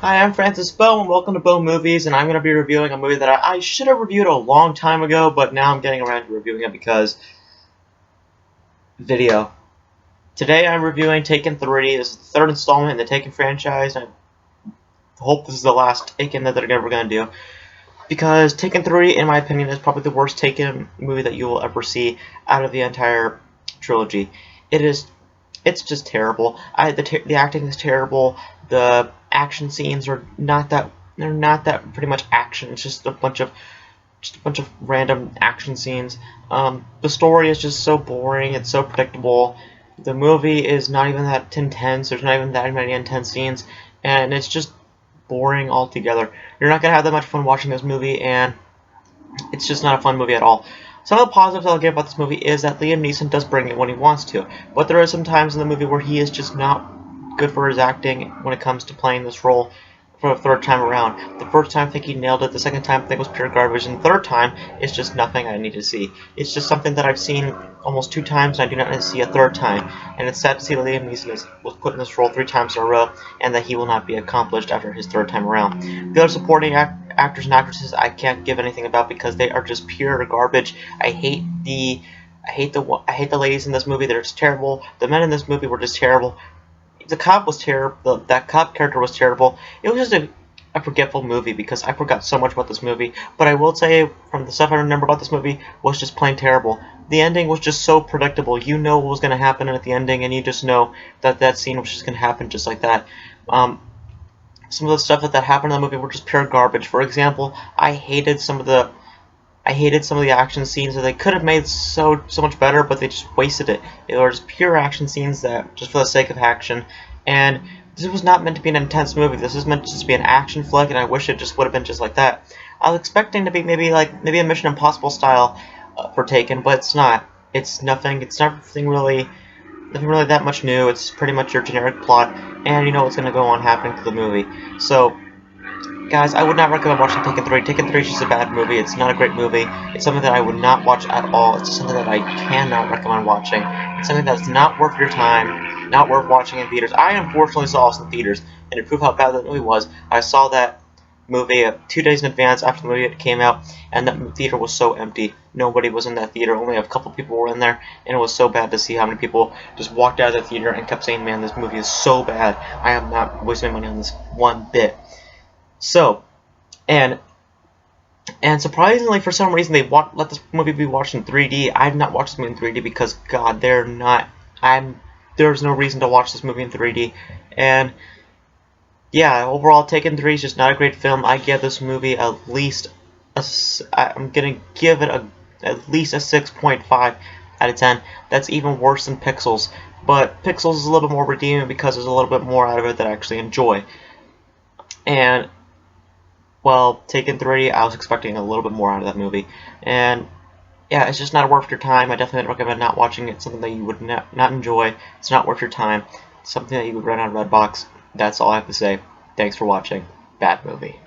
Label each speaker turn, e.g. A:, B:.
A: Hi, I'm Beau, and welcome to Beau Movies, and I'm going to be reviewing a movie that I should have reviewed a long time ago, but now I'm getting around to reviewing it because video. Today I'm reviewing Taken 3. This is the third installment in the Taken franchise, and I hope this is the last Taken that they're ever going to do, because Taken 3, in my opinion, is probably the worst Taken movie that you will ever see out of the entire trilogy. It's just terrible. The acting is terrible. The action scenes are not that pretty much action. It's just a bunch of random action scenes. The story is just so boring. It's so predictable. The movie is not even that intense. There's not even that many intense scenes, and it's just boring altogether. You're not gonna have that much fun watching this movie, and it's just not a fun movie at all. Some of the positives I'll give about this movie is that Liam Neeson does bring it when he wants to, but there are some times in the movie where he is just not good for his acting when it comes to playing this role for the third time around. The first time I think he nailed it, the second time I think it was pure garbage, and the third time it's just nothing I need to see. It's just something that I've seen almost 2 times and I do not need to see a third time, and it's sad to see that Liam Neeson was put in this role 3 times in a row and that he will not be accomplished after his third time around. The other supporting actors and actresses I can't give anything about because they are just pure garbage. I hate the ladies in this movie. They're just terrible. The men in this movie were just terrible. The cop was terrible. That cop character was terrible. It was just a forgetful movie because I forgot so much about this movie. But I will say, from the stuff I remember about this movie, was just plain terrible. The ending was just so predictable. You know what was going to happen at the ending, and you just know that that scene was just going to happen just like that. Some of the stuff that happened in the movie were just pure garbage. For example, I hated some of the action scenes that they could have made so much better, but they just wasted it. It was pure action scenes that just for the sake of action. And this was not meant to be an intense movie. This is meant to just be an action flick, and I wish it just would have been just like that. I was expecting to be maybe a Mission Impossible style for Taken, but it's not. It's nothing. It's nothing really that much new. It's pretty much your generic plot, and you know what's going to go on happening to the movie. So, guys, I would not recommend watching Taken 3. Taken 3 is just a bad movie. It's not a great movie. It's something that I would not watch at all. It's something that I cannot recommend watching. It's something that's not worth your time, not worth watching in theaters. I unfortunately saw this in theaters, and to prove how bad that movie was, I saw that movie 2 days in advance after the movie came out, and that theater was so empty. Nobody was in that theater. Only a couple people were in there, and it was so bad to see how many people just walked out of the theater and kept saying, "Man, this movie is so bad. I am not wasting my money on this one bit." So, and surprisingly, for some reason, they let this movie be watched in 3D. I've not watched this movie in 3D because, God, there's no reason to watch this movie in 3D. And yeah, overall, Taken 3 is just not a great film. I give this movie I'm gonna give it at least a 6.5 out of 10. That's even worse than Pixels. But Pixels is a little bit more redeeming because there's a little bit more out of it that I actually enjoy. And well, Taken 3, I was expecting a little bit more out of that movie. And yeah, it's just not worth your time. I definitely recommend not watching it. It's something that you would not enjoy. It's not worth your time. It's something that you would rent on Redbox. That's all I have to say. Thanks for watching. Bad movie.